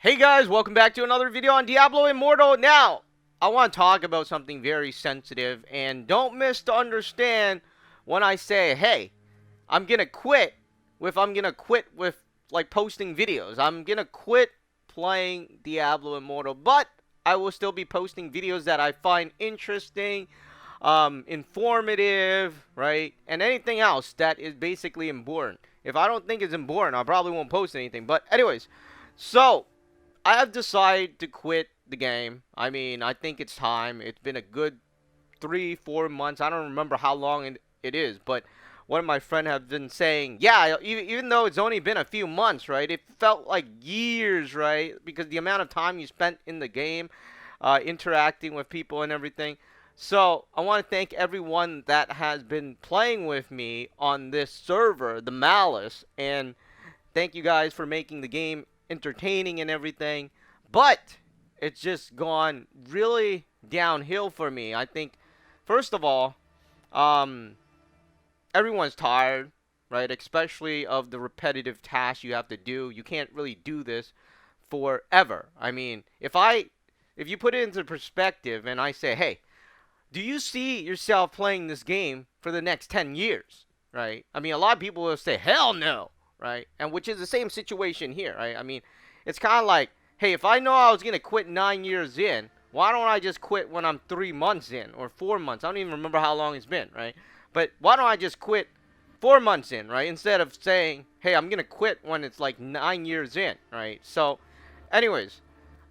Hey guys, welcome back to another video on Diablo Immortal. Now, I want to talk about something very sensitive, and don't misunderstand when I say, hey, I'm gonna quit with like posting videos. I'm gonna quit playing Diablo Immortal, but I will still be posting videos that I find interesting, informative, right? And anything else that is basically important. If I don't think it's important, I probably won't post anything. But anyways, so I have decided to quit the game. I mean, I think it's time. It's been a good 3, 4 months. I don't remember how long it is, but one of my friends have been saying, yeah, even though it's only been a few months, right? It felt like years, right? Because the amount of time you spent in the game, interacting with people and everything. So I want to thank everyone that has been playing with me on this server, the Malice, and thank you guys for making the game entertaining and everything. But it's just gone really downhill for me. I think, first of all, um, everyone's tired, right? Especially of the repetitive tasks you have to do. You can't really do this forever. I mean, if you put it into perspective and I say, hey, do you see yourself playing this game for the next 10 years, right? I mean, a lot of people will say, hell no, right? And which is the same situation here, right? I mean, it's kind of like, hey, if I know I was going to quit 9 years in, why don't I just quit when I'm 3 months in or 4 months? I don't even remember how long it's been, right? But why don't I just quit 4 months in, right? Instead of saying, hey, I'm going to quit when it's like 9 years in, right? So, anyways,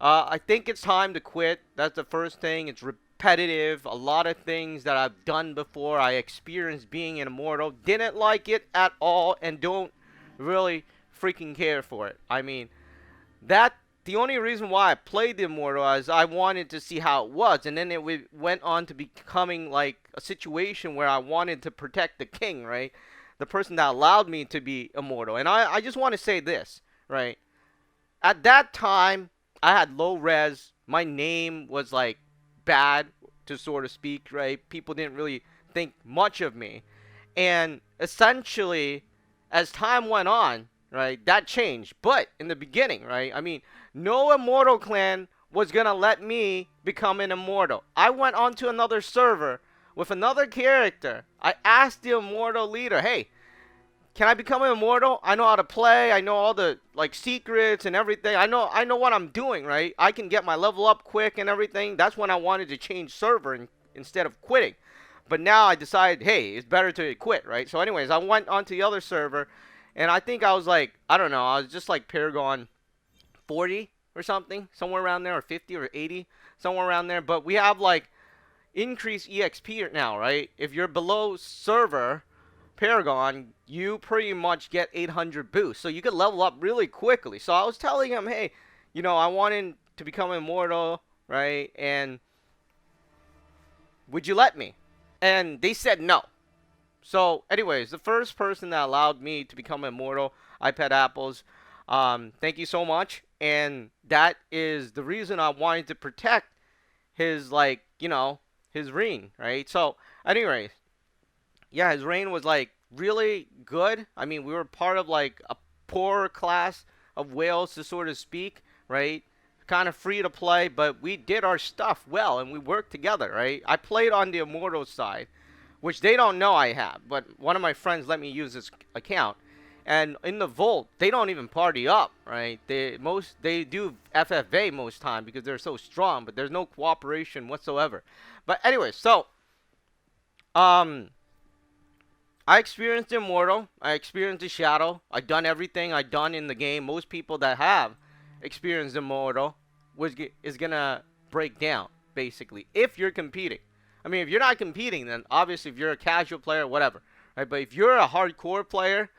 I think it's time to quit. That's the first thing. It's repetitive. A lot of things that I've done before, I experienced being an immortal. Didn't like it at all and don't really freaking care for it. I mean, that the only reason why I played the Immortal is I wanted to see how it was, and then went on to becoming like a situation where I wanted to protect the king, right? The person that allowed me to be immortal. And I just want to say this, right? At that time, I had low res. My name was like bad, to sort of speak, right? People didn't really think much of me. And essentially, as time went on, right, that changed. But in the beginning, right, I mean, no immortal clan was going to let me become an immortal. I went onto another server with another character. I asked the immortal leader, hey, can I become an immortal? I know how to play. I know all the like secrets and everything. I know what I'm doing, right? I can get my level up quick and everything. That's when I wanted to change server instead of quitting. But now I decided, hey, it's better to quit, right? So anyways, I went onto the other server and I think I was like, I don't know, I was just like Paragon 40 or something, somewhere around there, or 50 or 80, somewhere around there. But we have like increased EXP now, right? If you're below server Paragon, you pretty much get 800 boost. So you could level up really quickly. So I was telling him, hey, I wanted to become immortal, right? And would you let me? And they said no. So, anyways, the first person that allowed me to become immortal, iPad Apples, thank you so much. And that is the reason I wanted to protect his, like, his reign, right? So, anyways, yeah, his reign was like really good. I mean, we were part of like a poor class of whales, to sort of speak, right? Kind of free to play, but we did our stuff well and we worked together, right? I played on the Immortal side, which they don't know I have, but one of my friends let me use this account. And in the vault, they don't even party up, right? They do FFA most time because they're so strong, but there's no cooperation whatsoever. But anyway, so um I experienced Immortal. I experienced the Shadow. I done everything I done in the game. Most people that have experienced Immortal is gonna break down basically if you're competing. I mean, if you're not competing, then obviously if you're a casual player, whatever, right? But if you're a hardcore player,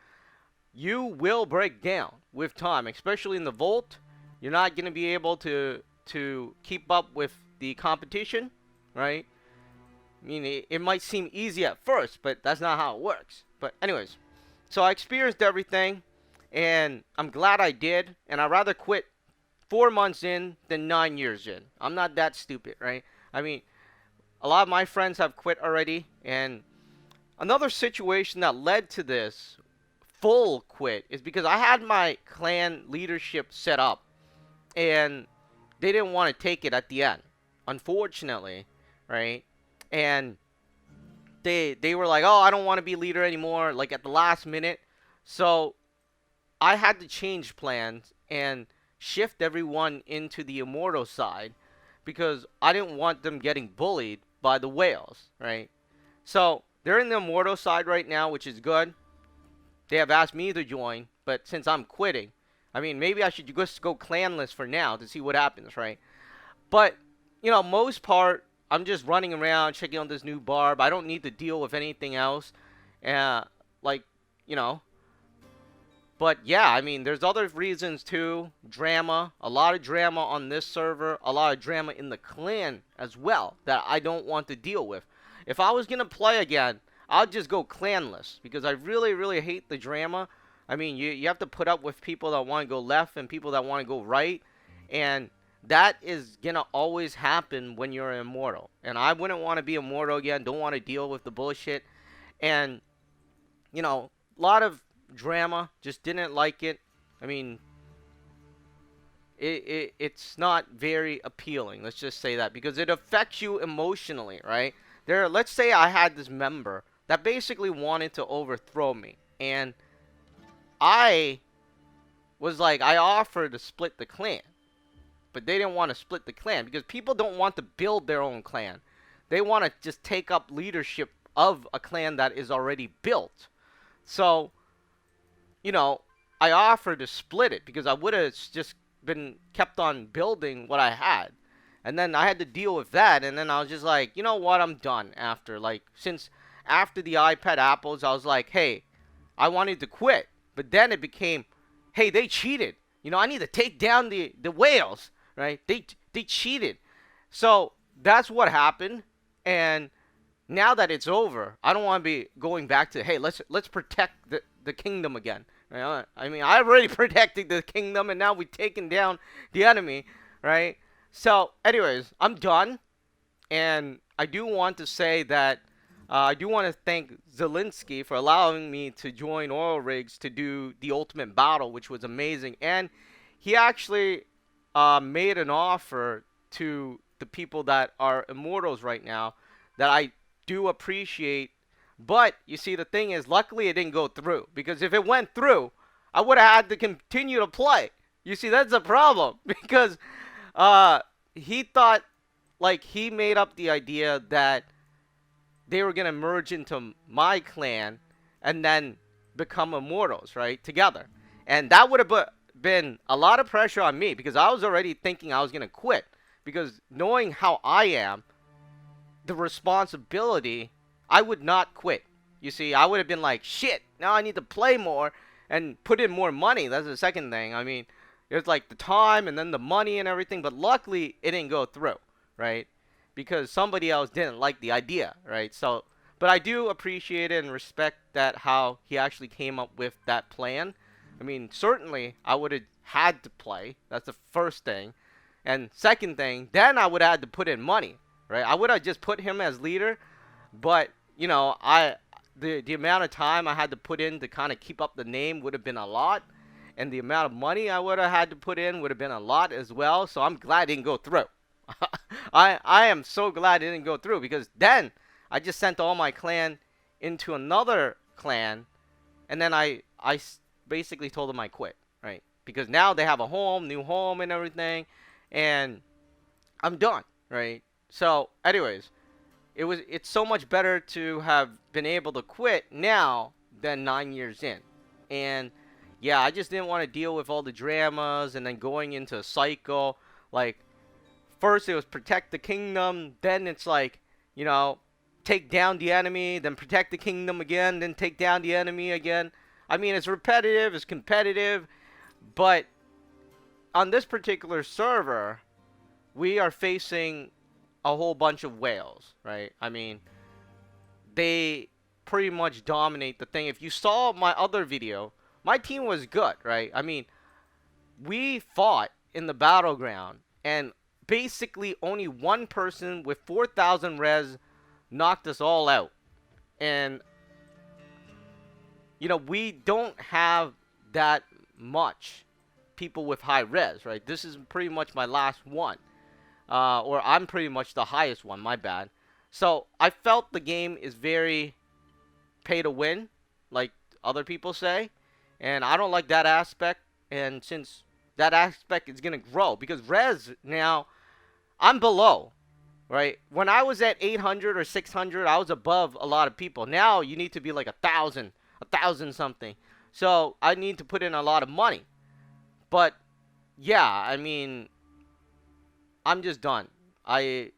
you will break down with time, especially in the Vault. You're not gonna be able to keep up with the competition, right? I mean, it might seem easy at first, but that's not how it works. But anyways, so I experienced everything, and I'm glad I did. And I'd rather quit 4 months in than 9 years in. I'm not that stupid, right? I mean, a lot of my friends have quit already, and another situation that led to this full quit is because I had my clan leadership set up, and they didn't want to take it at the end, unfortunately, right? And they were like, "Oh, I don't want to be leader anymore," like at the last minute. So I had to change plans and shift everyone into the Immortal side because I didn't want them getting bullied by the whales, right? So they're in the Immortal side right now, which is good. They have asked me to join, but since I'm quitting, I mean, maybe I should just go clanless for now to see what happens, right? But, most part, I'm just running around checking on this new barb. I don't need to deal with anything else. Uh, like, you know, but yeah, I mean, there's other reasons too. Drama, a lot of drama on this server, a lot of drama in the clan as well that I don't want to deal with. If I was gonna play again, I'll just go clanless because I really, really hate the drama. I mean, you have to put up with people that want to go left and people that want to go right, and that is gonna always happen when you're immortal. And I wouldn't want to be immortal again. Don't want to deal with the bullshit. And a lot of drama. Just didn't like it. I mean, it's not very appealing. Let's just say that because it affects you emotionally, right? Let's say I had this member that basically wanted to overthrow me, and I was like, I offered to split the clan, but they didn't want to split the clan because people don't want to build their own clan. They want to just take up leadership of a clan that is already built. So I offered to split it because I would have just been kept on building what I had. And then I had to deal with that. And then I was just like, you know what? I'm done after. Since after the iPad apples, I was like, hey, I wanted to quit. But then it became, hey, they cheated. I need to take down the whales, right? They cheated. So that's what happened. And now that it's over, I don't want to be going back to, hey, let's protect the kingdom again. Right? I mean, I already protected the kingdom, and now we've taken down the enemy, right? So, anyways, I'm done, and I do want to say that I do want to thank Zelensky for allowing me to join Oil Rigs to do the ultimate battle, which was amazing, and he actually made an offer to the people that are immortals right now that I do appreciate. But you see, the thing is, luckily it didn't go through because if it went through, I would have had to continue to play. You see, that's a problem because he thought, like, he made up the idea that they were gonna merge into my clan and then become immortals, right, together, and that would have been a lot of pressure on me because I was already thinking I was gonna quit because knowing how I am, the responsibility, I would not quit. You see, I would have been like, shit, now I need to play more and put in more money. That's the second thing. I mean, it's like the time and then the money and everything, but luckily it didn't go through, right? Because somebody else didn't like the idea, right? So, but I do appreciate it and respect that how he actually came up with that plan. I mean, certainly I would have had to play. That's the first thing. And second thing, then I would have had to put in money, right? I would have just put him as leader, but the amount of time I had to put in to kind of keep up the name would have been a lot, and the amount of money I would have had to put in would have been a lot as well. So I'm glad it didn't go through. I am so glad it didn't go through because then I just sent all my clan into another clan, and then I basically told them I quit, right? Because now they have a home, new home, and everything, and I'm done, right? So, anyways, it's so much better to have been able to quit now than 9 years in. And yeah, I just didn't want to deal with all the dramas and then going into a cycle. Like, first it was protect the kingdom, then it's like, take down the enemy, then protect the kingdom again, then take down the enemy again. I mean, it's repetitive, it's competitive, but on this particular server, we are facing a whole bunch of whales, right? I mean, they pretty much dominate the thing. If you saw my other video, my team was good, right? I mean, we fought in the battleground, and basically only one person with 4,000 res knocked us all out. And, we don't have that much people with high res, right? This is pretty much my last one. Or I'm pretty much the highest one, my bad. So I felt the game is very pay to win, like other people say. And I don't like that aspect. And since that aspect is going to grow, because res now, I'm below, right? When I was at 800 or 600, I was above a lot of people. Now you need to be like a thousand something. So I need to put in a lot of money. But yeah, I mean, I'm just done. I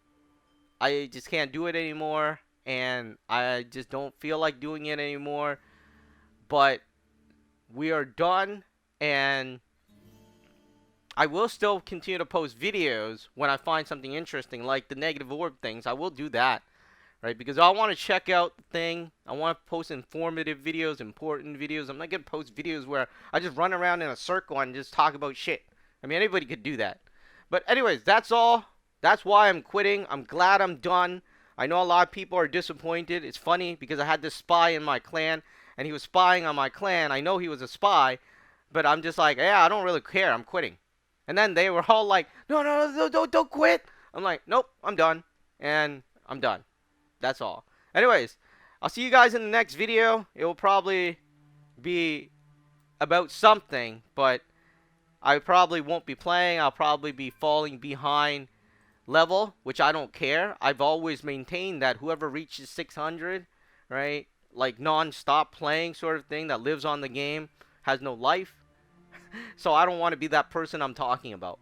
I just can't do it anymore, and I just don't feel like doing it anymore. But we are done, and I will still continue to post videos when I find something interesting, like the negative orb things. I will do that, right? Because I want to check out the thing. I want to post informative videos, important videos. I'm not going to post videos where I just run around in a circle and just talk about shit. I mean, anybody could do that. But anyways, that's all. That's why I'm quitting. I'm glad I'm done. I know a lot of people are disappointed. It's funny because I had this spy in my clan, and he was spying on my clan. I know he was a spy, but I'm just like, yeah, I don't really care. I'm quitting. And then they were all like, no, no, no, don't quit. I'm like, nope, I'm done. And I'm done. That's all. Anyways, I'll see you guys in the next video. It will probably be about something, but I probably won't be playing. I'll probably be falling behind level, which I don't care. I've always maintained that whoever reaches 600, right, like non-stop playing sort of thing that lives on the game, has no life. So I don't want to be that person I'm talking about.